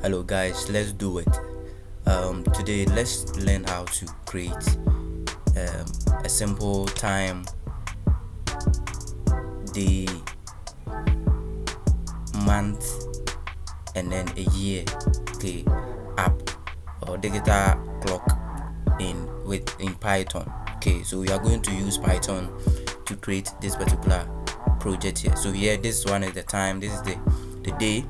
Hello guys, let's do it. Today let's learn how to create a simple time, day, month, and then a year app or digital clock in Python. So we are going to use Python to create this particular project here. So here, this one is the time, this is the day,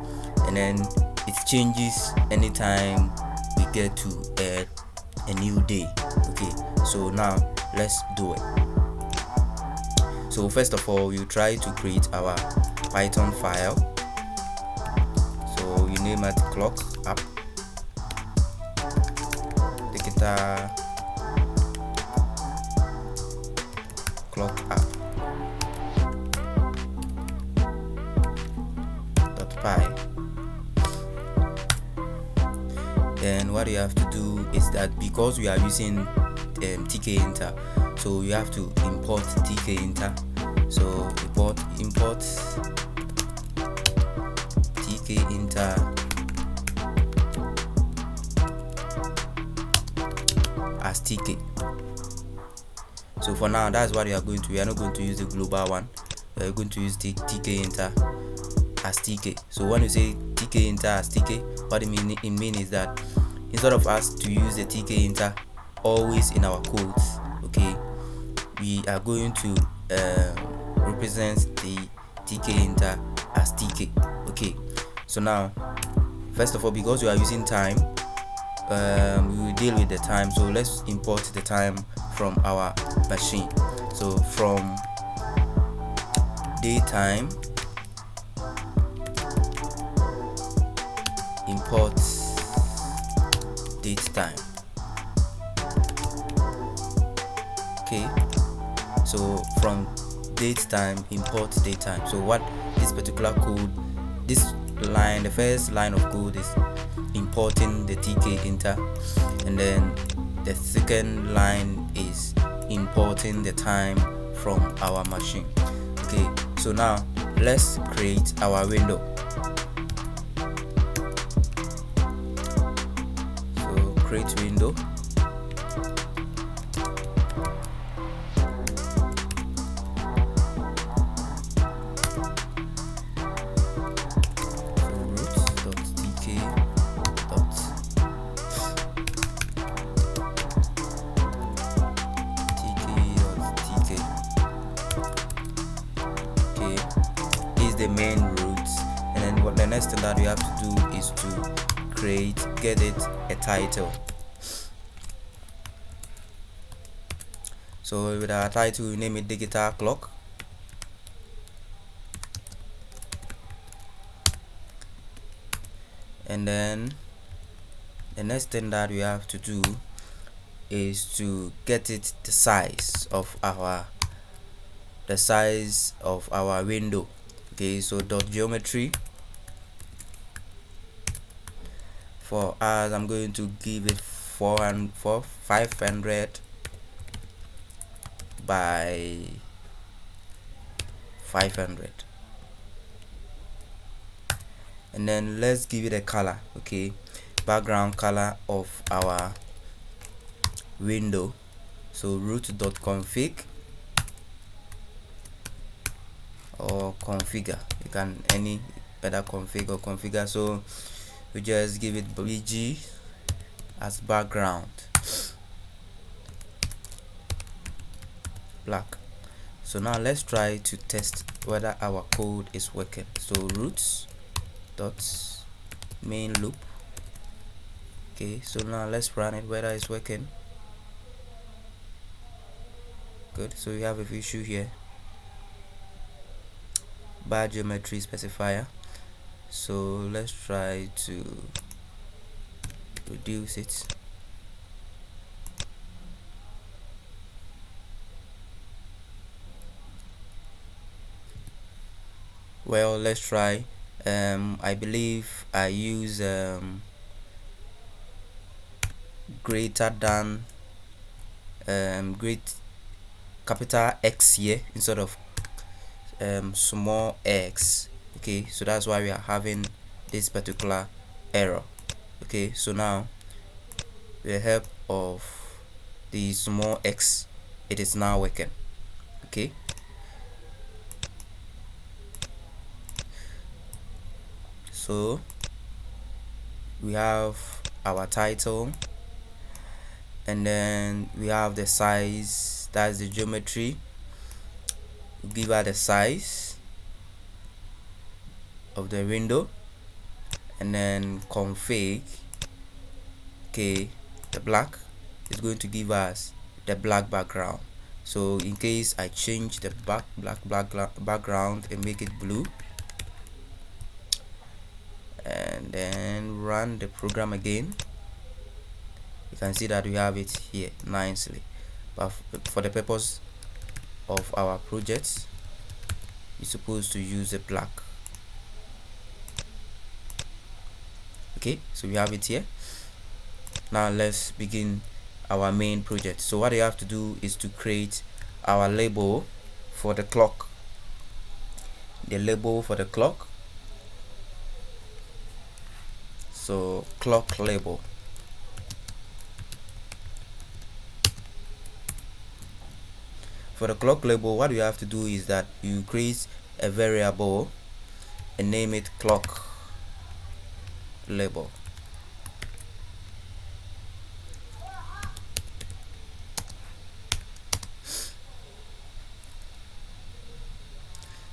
and then it changes anytime we get to a new day. So now let's do it. So first of all, you try to create our Python file. So you name it clock app digital clock app .py. Then what you have to do is that because we are using Tkinter, so you have to import Tkinter. So import Tkinter as TK. So for now, that's what we are going to. We are not going to use the global one. We are going to use the Tkinter as TK. So when you say Tkinter as TK, what it mean is that instead of us to use the Tkinter always in our codes, we are going to represent the Tkinter as TK. So now, first of all, because we are using time, we will deal with the time. So let's import the time from our machine. So from datetime, import datetime. So from datetime, import datetime. So what this particular code, this line, the first line of code is importing the Tkinter, and then the second line is importing the time from our machine. So now let's create our window. So create window. The main roots, and then what the next thing that we have to do is to get it a title. So with our title, we name it digital clock, and then the next thing that we have to do is to get it the size of our window. So dot geometry, for us I'm going to give it 500 by 500, and then let's give it a color. Background color of our window. So root.config or configure, you can any better config or configure. So we just give it bg as background black. So now let's try to test whether our code is working. So roots dot main loop. So now let's run it whether it's working. Good. So we have a issue here, bar geometry specifier. So let's try to reduce it. Well, let's try. I believe I use greater than great capital X here instead of small x. Okay, so that's why we are having this particular error. Okay, so now with the help of the small x, it is now working. Okay, so we have our title, and then we have the size, that's the geometry. We'll give her the size of the window, and then config. Okay, the black is going to give us the black background. So in case I change the background and make it blue, and then run the program again, you can see that we have it here nicely. But for the purpose of our project, you're supposed to use a black. Okay, so we have it here. Now let's begin our main project. So what you have to do is to create our label for the clock. The label for the clock. So clock label. For the clock label, what you have to do is that you create a variable and name it clock label.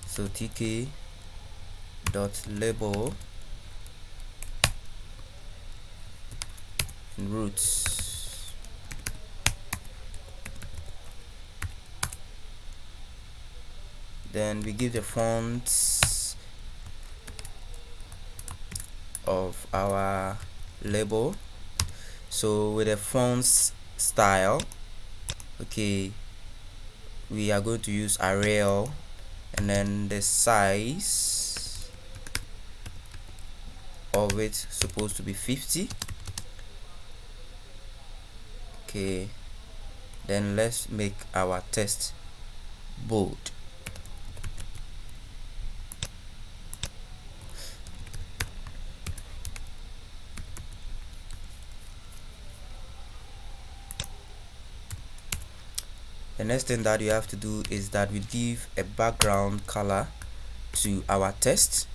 So tk dot label and roots. Then we give the fonts of our label. So with the fonts style, okay, we are going to use Arial, and then the size of it supposed to be 50. Okay, then let's make our text bold. The next thing that you have to do is that we give a background color to our text.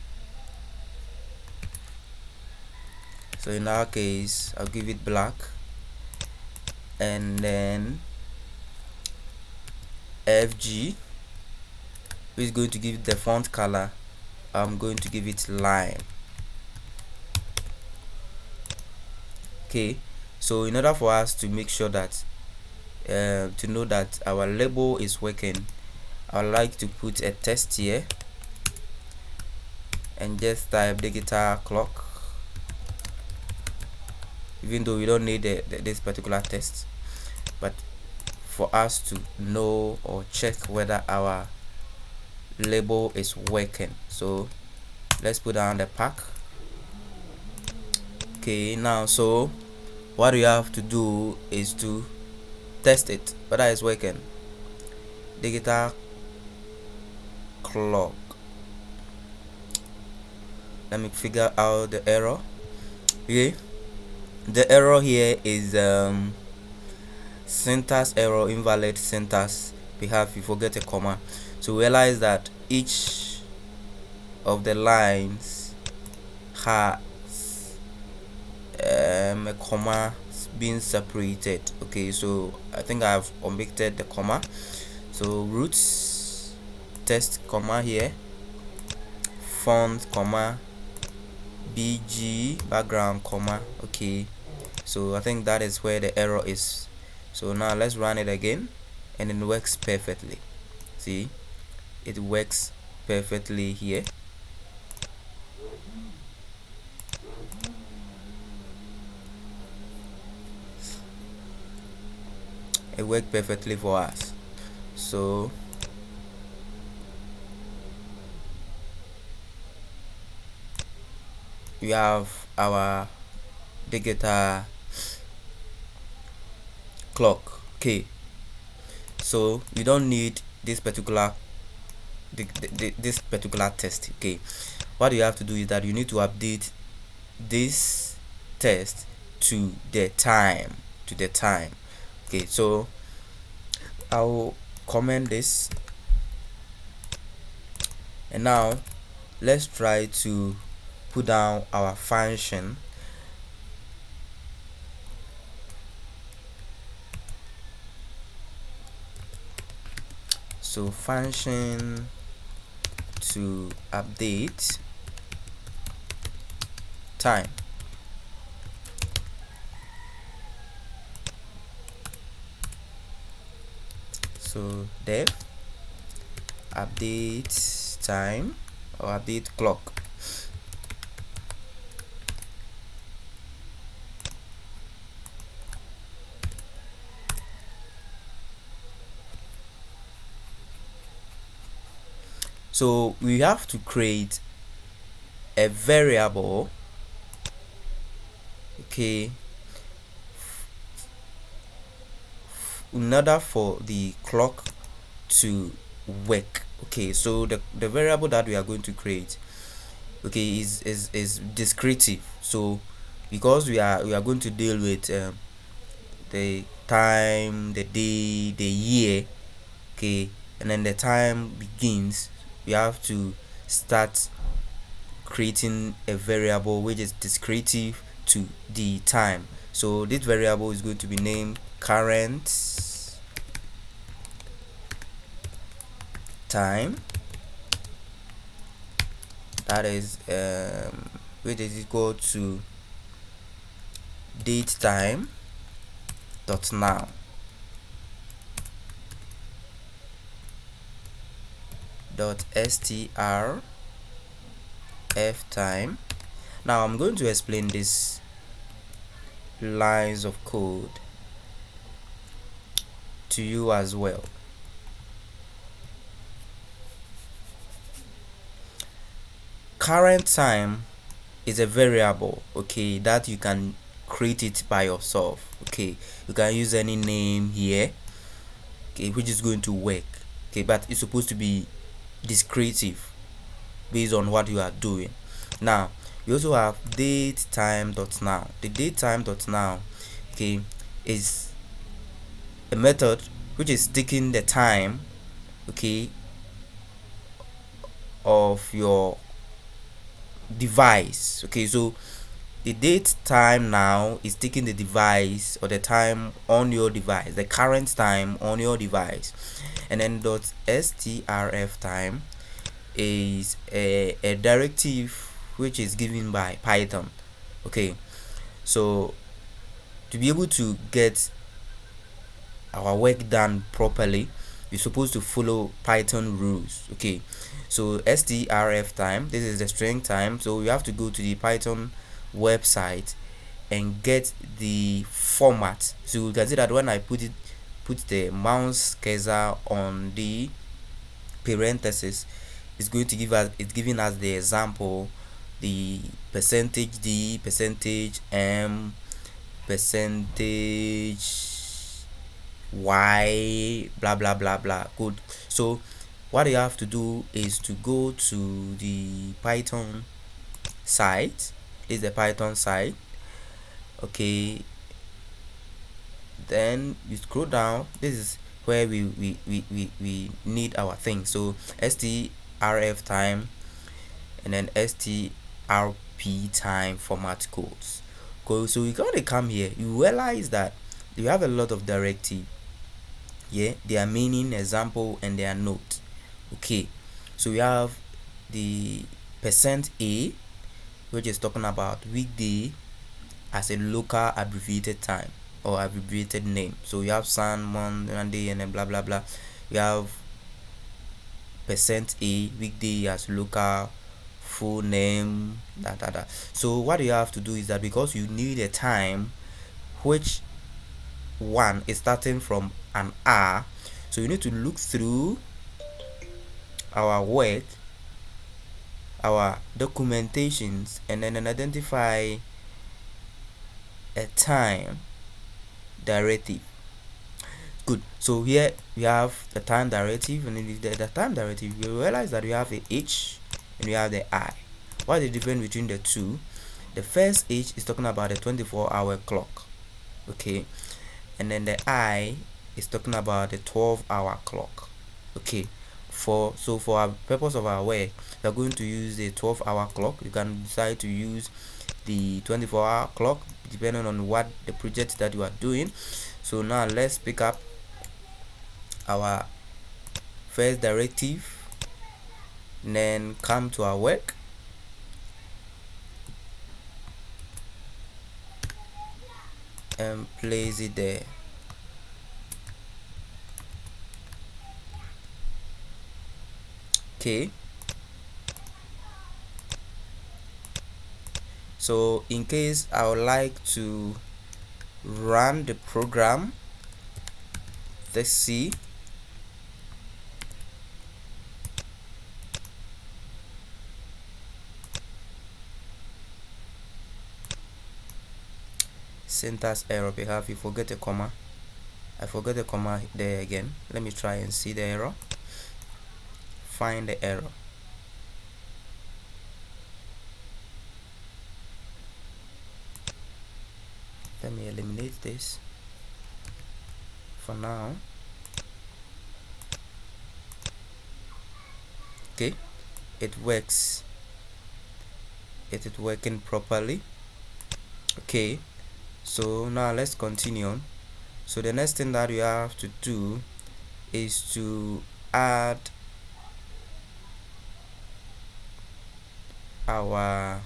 So in our case, I'll give it black, and then FG, which is going to give the font color, I'm going to give it lime. Okay, so in order for us to make sure that to know that our label is working, I would like to put a test here and just type digital clock, even though we don't need this particular test, but for us to know or check whether our label is working. So let's put down the pack. Okay, now so what you have to do is to test it whether it's working. Digital clock. Let me figure out the error. Okay, the error here is syntax error, invalid syntax. Perhaps you forget a comma. So realize that each of the lines has a comma being separated. Okay, so I think I've omitted the comma. So roots text comma here, font comma, bg background comma. Okay, so I think that is where the error is. So now let's run it again, and it works perfectly. See, it works perfectly here. It worked perfectly for us. So we have our digital clock. Okay, so we don't need this particular text. Okay, what you have to do is that you need to update this test to the time. Okay, so I'll comment this, and now let's try to put down our function. So function to update time. So def update time or update clock. So we have to create a variable, okay, in order for the clock to work. Okay, so the variable that we are going to create, okay, is descriptive. So because we are going to deal with the time, the day, the year, okay, and then the time begins, we have to start creating a variable which is descriptive to the time. So this variable is going to be named current time, that is which is equal to datetime dot now. Dot strf time. Now I'm going to explain this lines of code to you as well. Current time is a variable, okay, that you can create it by yourself. Okay, you can use any name here, okay, which is going to work, okay, but it's supposed to be descriptive based on what you are doing. Now we also have datetime dot now. The datetime dot now, okay, is a method which is taking the time, okay, of your device. Okay, so the date time now is taking the device or the time on your device, the current time on your device, and then dot strf time is a directive which is given by Python. Okay, so to be able to get our work done properly, you're supposed to follow Python rules. Okay, so strf time, this is the string time, so you have to go to the Python website and get the format. So you can see that when I put the mouse cursor on the parenthesis, it's going to give us, it's giving us the example, the percentage d, percentage m, percentage y, blah blah blah blah. Good. So what you have to do is to go to the Python site. Is the Python site, okay, then you scroll down. This is where we need our thing. So strf time and then strp time format codes. So you gotta come here, you realize that you have a lot of directive. Yeah, their meaning, example, and their note. Okay, so we have the %a, which is talking about weekday as a local abbreviated time or abbreviated name. So you have sun, month, and day, and then blah blah blah. You have %a, weekday as local, full name, da. So what you have to do is that because you need a time which one is starting from an hour, so you need to look through our work, our documentations, and then identify a time directive. Good. So here we have the time directive, and in the time directive you realize that we have a h and we have the I. What is the difference between the two The first H is talking about the 24-hour clock, okay, and then the I is talking about the 12-hour clock, okay. For our purpose of our work, we are going to use the 12-hour clock. You can decide to use the 24-hour clock depending on what the project that you are doing. So now let's pick up our first directive, and then come to our work, and place it there. Okay, so in case I would like to run the program, let's see. Syntax error, perhaps you forget a comma. I forgot the comma there again. Let me try and see the error. Find the error. Let me eliminate this for now. Okay, it works. It is working properly. Okay, so now let's continue on. So the next thing that we have to do is to add our,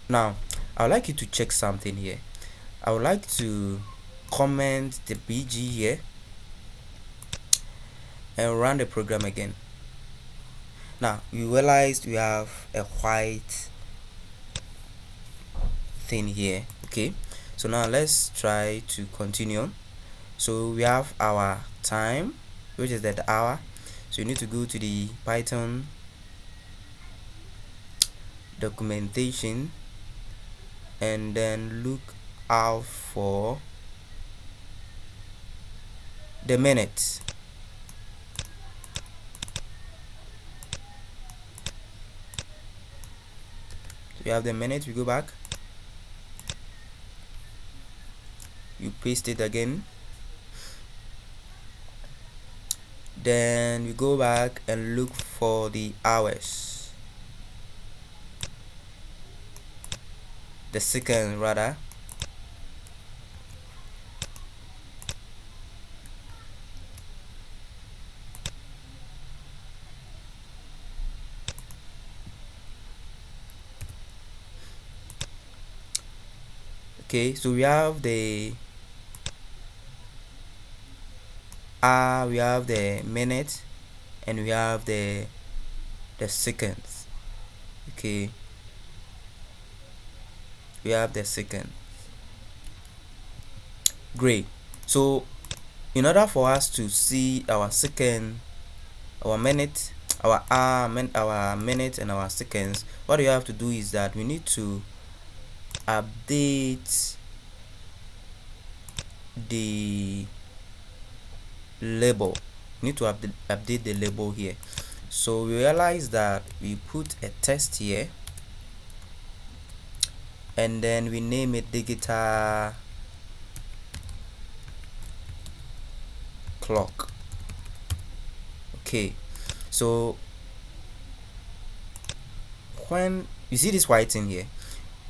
now I would like you to check something here. I would like to comment the BG here and run the program again. Now you realize we have a white thing here. Okay, so now let's try to continue. So we have our time, which is the hour. So you need to go to the Python documentation and then look out for the minutes. So we have the minutes. We go back, you paste it again, then we go back and look for the hours, the second rather. Okay, so we have the hour, we have the minute, and we have the seconds. Okay, we have the second. Great. So in order for us to see our second, our minute, our hour, our minute, and our seconds, what we have to do is that we need to update the label. We need to update the label here. So we realize that we put a text here, and then we name it digital clock. Okay, so when you see this white thing here,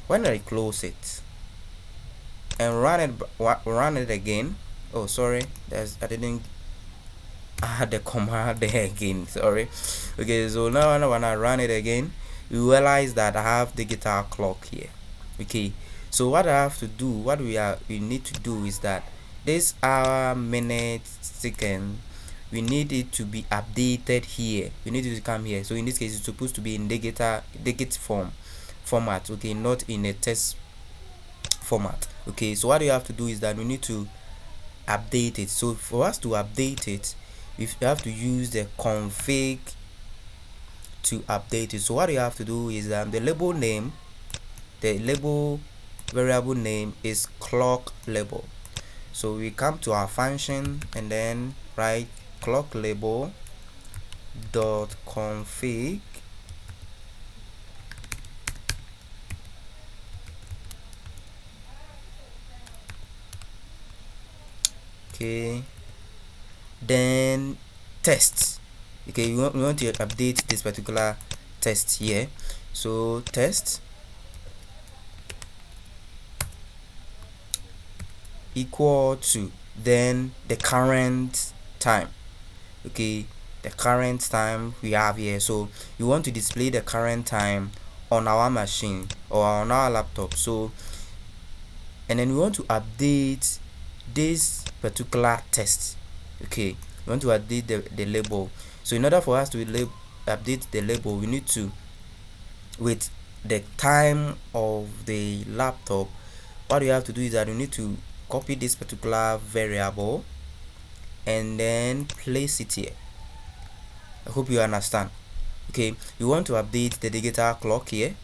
when I close it and run it again, oh sorry, I didn't add the comma there again, sorry. Okay, so now when I run it again, you realize that I have digital clock here. Okay, so what I have to do, what we need to do is that this hour, minute, second, we need it to be updated here. We need it to come here. So in this case, it's supposed to be in digit format, okay, not in a text format. Okay, so what you have to do is that we need to update it. So for us to update it, we have to use the config to update it. So what you have to do is that the label name, the label variable name is clock label. So we come to our function and then write clock label dot config Okay, then test. Okay, we want to update this particular test here. So test equal to then the current time. Okay, the current time we have here. So you want to display the current time on our machine or on our laptop. So and then we want to update this particular test. Okay, we want to update the label. So in order for us to update the label, we need to, with the time of the laptop, what you have to do is that you need to copy this particular variable and then place it here. I hope you understand. Okay, you want to update the digital clock here.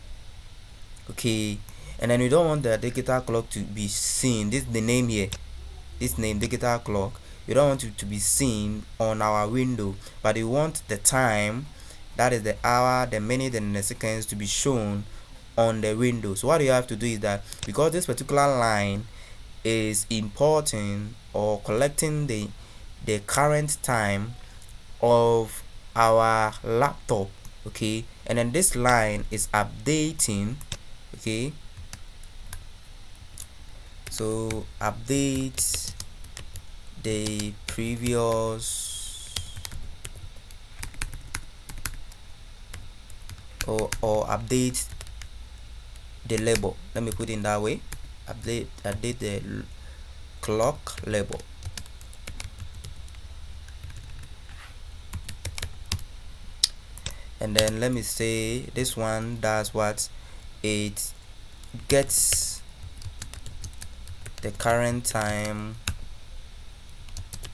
Okay, and then you don't want the digital clock to be seen. This is the name here, this name digital clock. You don't want it to be seen on our window, but you want the time, that is the hour, the minute, and the seconds, to be shown on the window. So what you have to do is that, because this particular line is importing or collecting the current time of our laptop, okay, and then this line is updating, okay, so update the previous or update the label. Let me put it in that way. Update the clock label. And then let me say this one does what? It gets the current time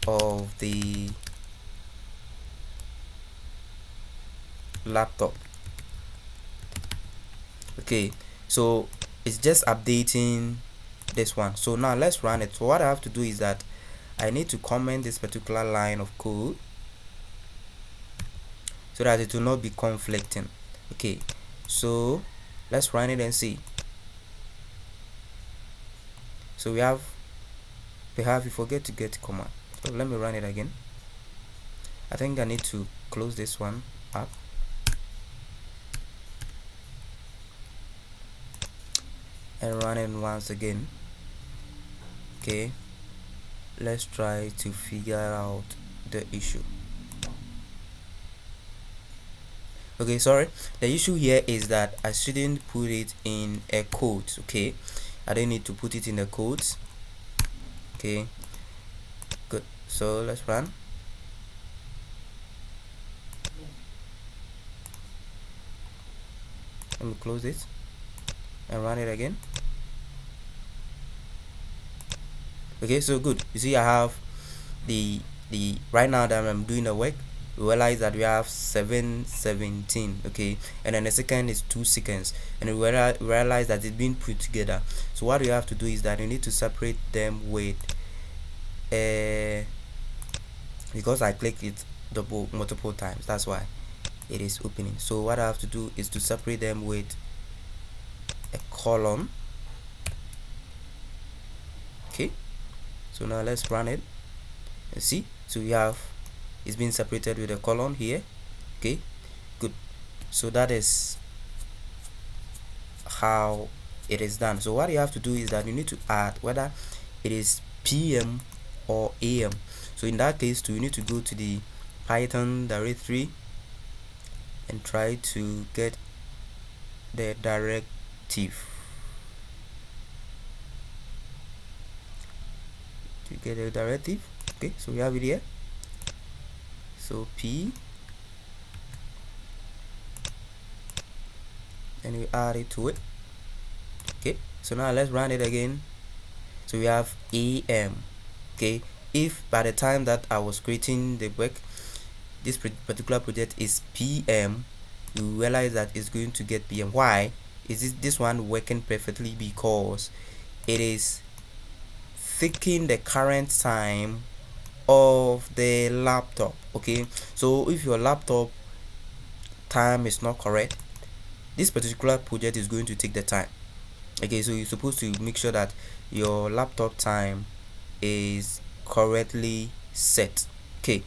of the laptop. Okay, so it's just updating this one. So now let's run it. So what I have to do is that I need to comment this particular line of code so that it will not be conflicting. Okay, so let's run it and see. So we forget to get command. So let me run it again. I think I need to close this one up. And run it once again. Okay, let's try to figure out the issue. Okay, sorry, the issue here is that I shouldn't put it in a quote. Okay, I don't need to put it in the quotes. Okay, good. So let's run. Let me close it and run it again. Okay, so good. You see, I have the right now that I'm doing the work, we realize that we have 7:17. Okay, and then the second is 2 seconds, and we realize that it's been put together. So what you have to do is that you need to separate them with because I clicked it multiple times, that's why it is opening. So what I have to do is to separate them with a colon. Okay, so now let's run it and see. So we have, it's been separated with a colon here. Okay, good. So that is how it is done. So what you have to do is that you need to add whether it is PM or AM. So in that case too, you need to go to the Python directory and try to get the directive. To get a directive. Okay, so we have it here. So P, and we add it to it. Okay, so now let's run it again. So we have AM. Okay, if by the time that I was creating the work, this particular project is PM, you realize that it's going to get PM. Why is this one working perfectly? Because it is taking the current time of the laptop. Okay, so if your laptop time is not correct, this particular project is going to take the time. Okay, so you're supposed to make sure that your laptop time is correctly set. Okay,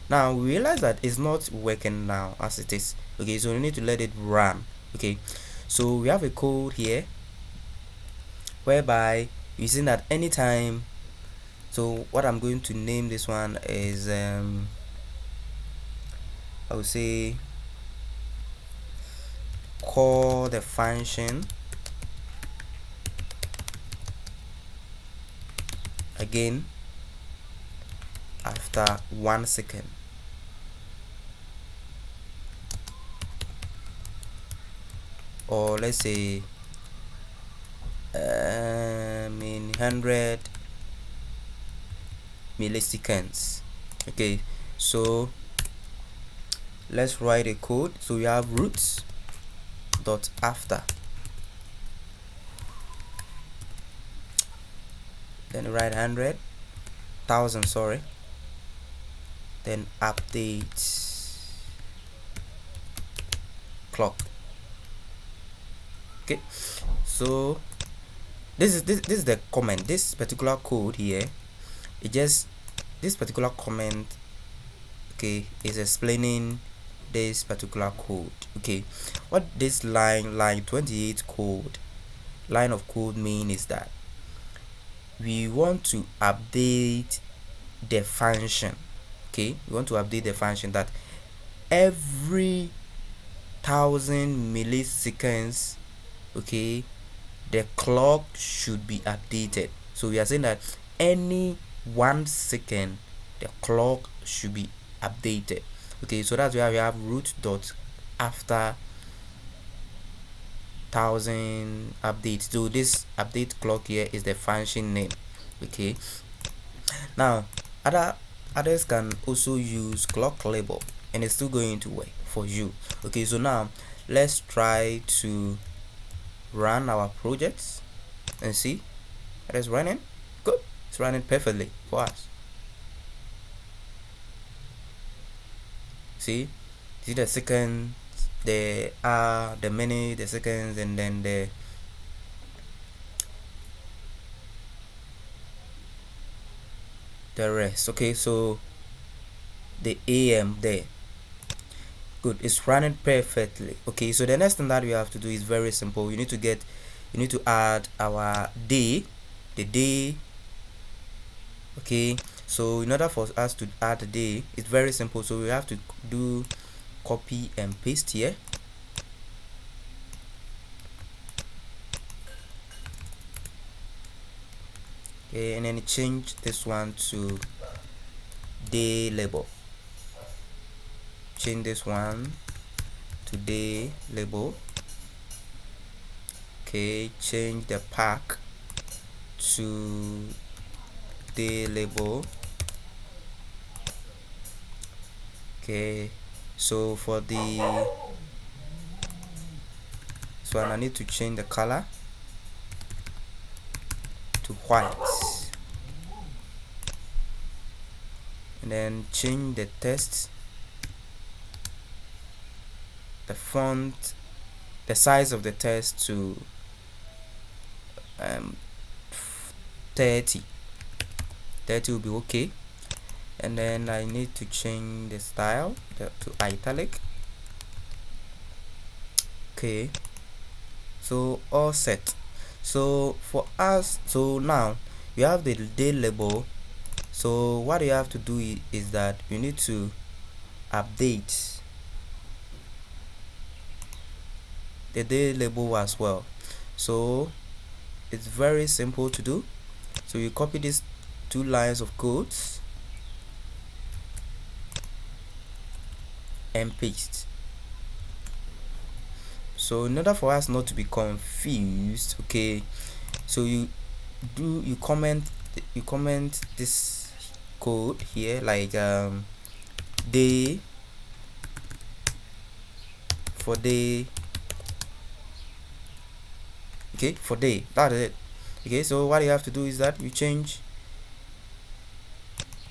now we realize that it's not working now as it is. Okay, so we need to let it run. Okay, so we have a code here whereby using that anytime. So what I'm going to name this one is I would say call the function again after 1 second. Or let's say in 100 milliseconds. Okay, so let's write a code. So we have roots dot after, then write 100,000, sorry, then update clock. Okay, so this is the comment. This particular code here, it just, this particular comment, okay, is explaining this particular code. Okay, what this line 28 code line of code mean is that we want to update the function. Okay, we want to update the function that every 1000 milliseconds, okay, the clock should be updated. So we are saying that any 1 second the clock should be updated. Okay, so that's where we have root dot after 1000 update. So this update clock here is the function name. Okay, now others can also use clock label and it's still going to work for you. Okay, so now let's try to run our projects and see it is running. Good, it's running perfectly for us. See the seconds, the hour, the minute, the seconds, and then the rest. Okay, so the AM there. Good, it's running perfectly. Okay, so the next thing that we have to do is very simple. You need to add our day, the day. Okay, so in order for us to add the day, it's very simple. So we have to do copy and paste here. Okay, and then change this one to day label. Change this one to day label. Okay, change the pack to day label. Okay, so for the so I need to change the color to white, and then change the text, the font, the size of the text to 30 will be okay. And then I need to change the style to italic. Okay, so all set. So for us, so now you have the day label. So what you have to do is that you need to update the day label as well. So it's very simple to do. So you copy these 2 lines of codes and paste. So in order for us not to be confused, okay, so you comment this code here, like day for day. Okay, for day, that is it. Okay, so what you have to do is that you change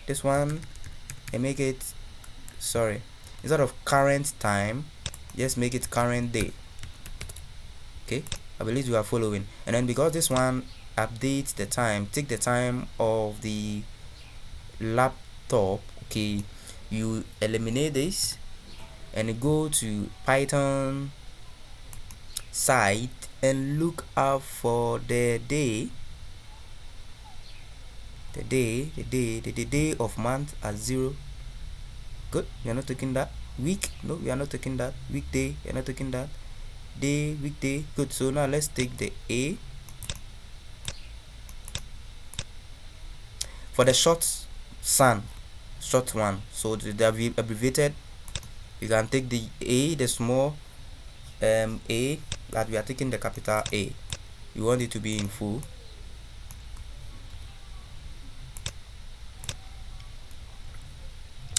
this one and make it, sorry, instead of current time, just make it current day. Okay, I believe you are following. And then because this one updates the time, take the time of the laptop, okay, you eliminate this and go to Python site and look out for the day of month as 0. Good, you're not taking that. Week, no, we are not taking that. Weekday, you're not taking that. Day, weekday. Good, so now let's take the A. For the short one, so the abbreviated, you can take the A, the small A, that we are taking the capital A. You want it to be in full.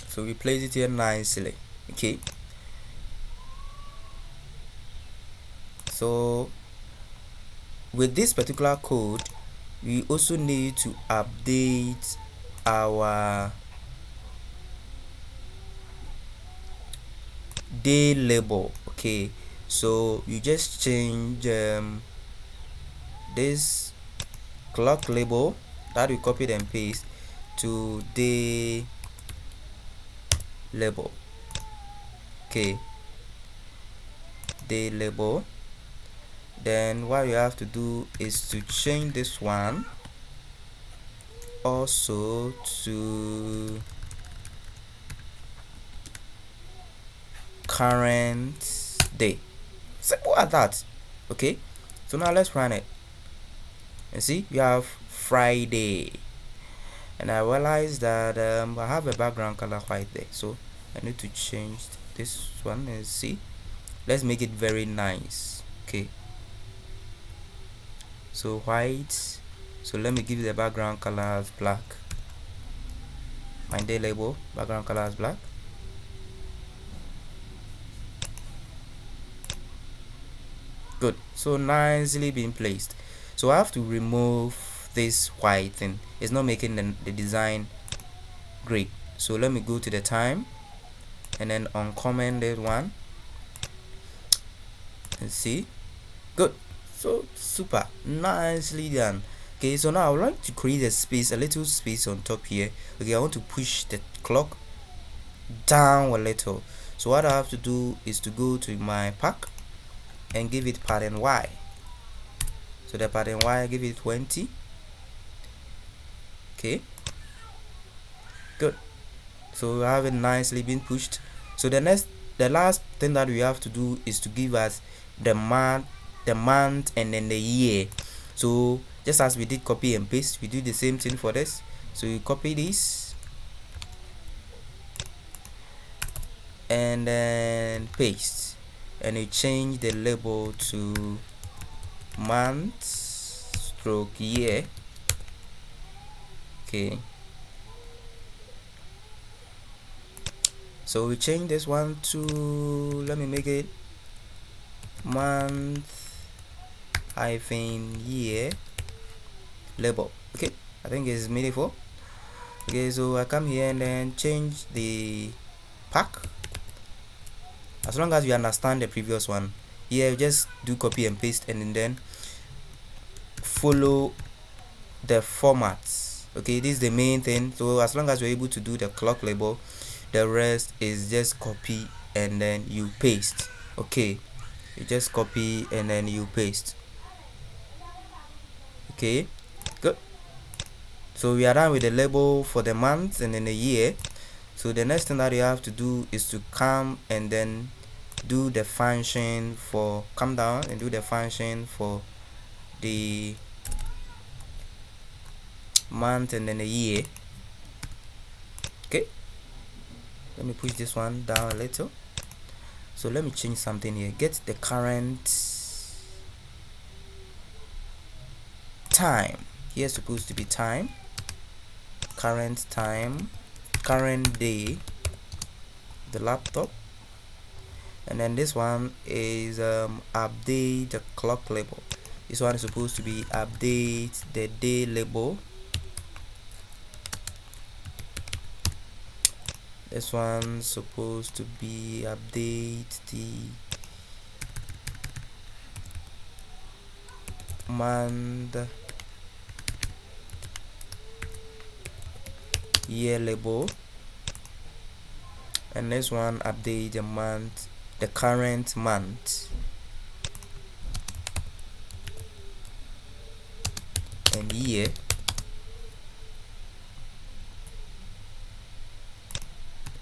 So we place it here nicely. Okay, so with this particular code, we also need to update our day label. Okay, so you just change this clock label that we copied and paste to day label. Okay, day label. Then what you have to do is to change this one also to current day. Simple as that. Okay, so now let's run it and see. You have Friday, and I realize that I have a background color white there, so I need to change this one and see. Let's make it very nice. Okay, so white, so let me give the background color as black. My day label background color as black. Good, so nicely being placed. So I have to remove this white thing. It's not making the design great. So let me go to the time and then uncomment this one and see. Good, so super nicely done. Okay, so now I would like to create a space, a little space on top here. Okay, I want to push the clock down a little. So what I have to do is to go to my pack and give it pattern Y. So the pattern Y, give it 20. Okay, good, so we have it nicely been pushed. So the last thing that we have to do is to give us the month and then the year. So just as we did copy and paste, we do the same thing for this. So you copy this and then paste, and you change the label to month stroke year. Okay, so we change this one to, let me make it month hyphen year label. Okay, I think it's meaningful. Okay, so I come here and then change the pack. As long as you understand the previous one, here just do copy and paste and then follow the formats. Okay, this is the main thing. So as long as you're able to do the clock label, the rest is just copy and then you paste. Okay, you just copy and then you paste. Okay, good. So we are done with the label for the month and then the year. So the next thing that you have to do is to come and then do the function for, come down and do the function for the month and then the year. Okay, let me push this one down a little. So let me change something here. Get the current time. Here's supposed to be time, current time, current day, the laptop, and then this one is update the clock label. This one is supposed to be update the day label. This one's supposed to be update the month year label, and this one update the month, the current month and year.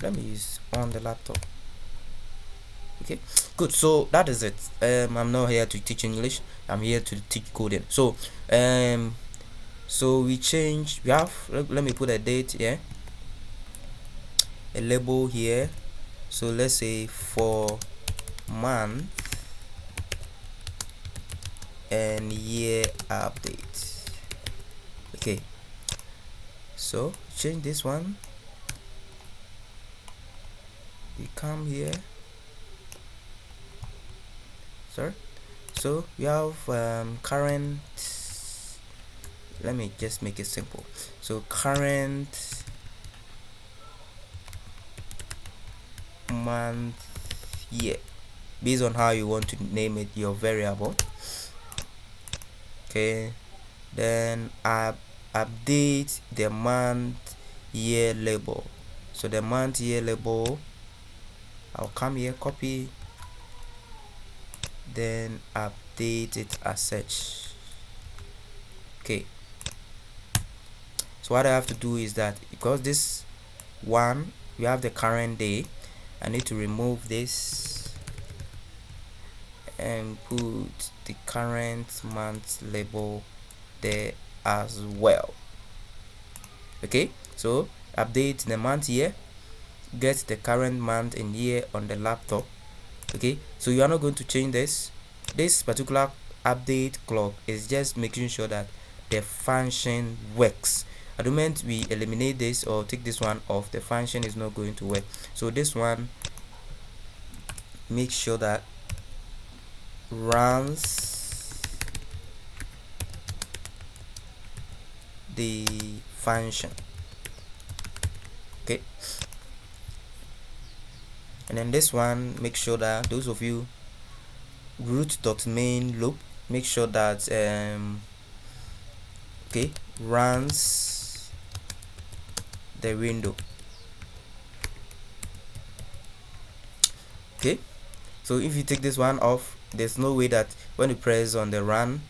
Let me use on the laptop. Okay, good. So that is it. I'm not here to teach English, I'm here to teach coding. So so we have, let me put a date here, a label here. So let's say for month and year update. Okay, so change this one. We come here, sorry. So we have current, let me just make it simple. So current month, year, based on how you want to name it, your variable. Okay, then update the month year label. So the month year label, I'll come here, copy, then update it as such. Okay, so what I have to do is that, because this one we have the current day, I need to remove this and put the current month label there as well. Okay, so update the month year, get the current month and year on the laptop. Okay, so you are not going to change this particular update clock is just making sure that the function works. At the moment we eliminate this or take this one off, the function is not going to work. So this one, make sure that runs the function. Okay, and then this one, make sure that those of you root.main loop, make sure that okay, runs the window. Okay, so if you take this one off, there's no way that when you press on the run,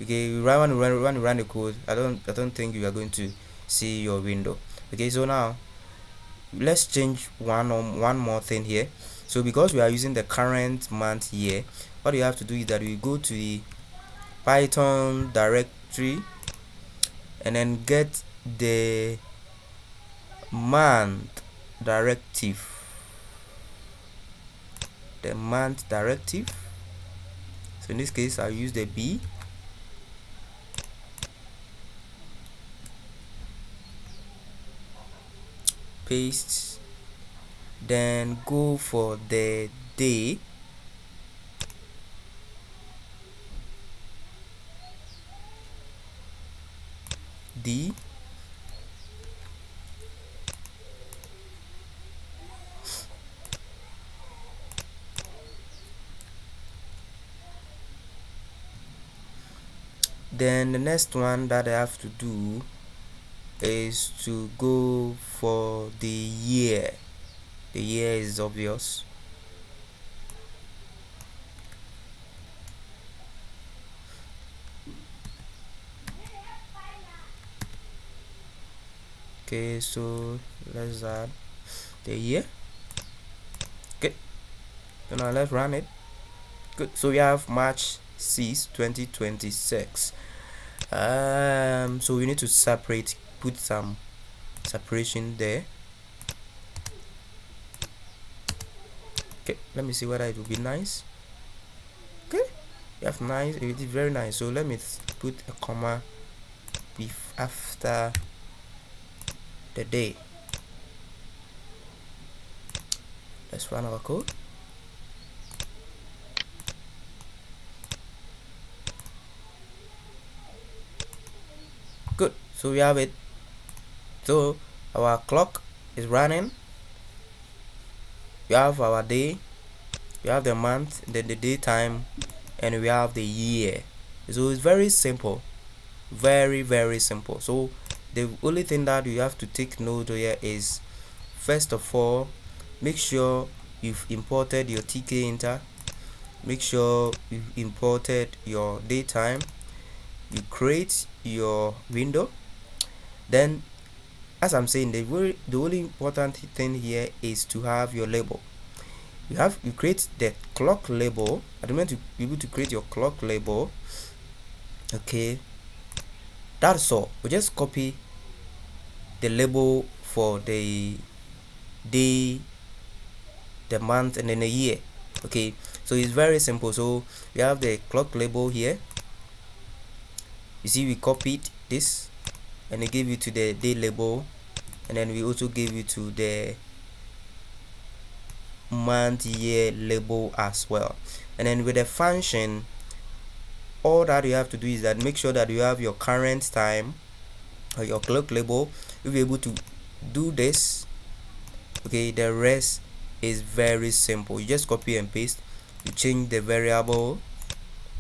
okay, when you run the code, I don't think you are going to see your window. Okay, so now let's change one more thing here. So because we are using the current month year, what you have to do is that we go to the Python directory and then get the month directive, so in this case I'll use the B, paste, then go for the day, D, then the next one that I have to do is to go for the year. The year is obvious. Okay, so let's add the year. Okay, so now let's run it. Good, so we have March 6, 2026. So we need to put some separation there. Okay, let me see whether it will be nice. Okay, you have nice, it is very nice. So let me put a comma after the day. Let's run our code. Good, so we have it. So our clock is running, we have our day, we have the month, then the daytime, and we have the year. So it's very simple, very simple. So the only thing that you have to take note here is, first of all, make sure you've imported your Tkinter, make sure you've imported your datetime, you create your window. Then, as I'm saying, the only important thing here is to have your label. You create the clock label. At the moment you be able to create your clock label. Okay, that's all. We just copy the label for the day, the month, and then the year. Okay, so it's very simple. So we have the clock label here. You see, we copied this and we gave it to the day label, and then we also gave it to the month year label as well. And then with the function, all that you have to do is that make sure that you have your current time or your clock label. You'll be able to do this. Okay, the rest is very simple. You just copy and paste, you change the variable.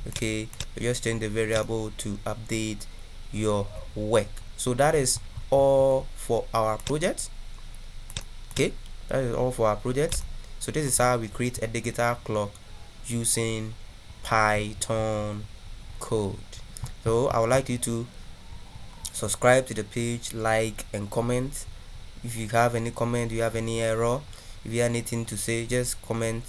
Okay, you just change the variable to update your work. So that is all for our project. Okay, that is all for our project. So this is how we create a digital clock using Python code. So I would like you to subscribe to the page, like and comment. If you have any comment, you have any error, if you have anything to say, just comment,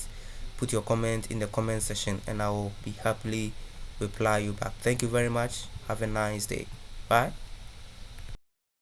put your comment in the comment section, and I will be happily reply you back. Thank you very much. Have a nice day. Bye.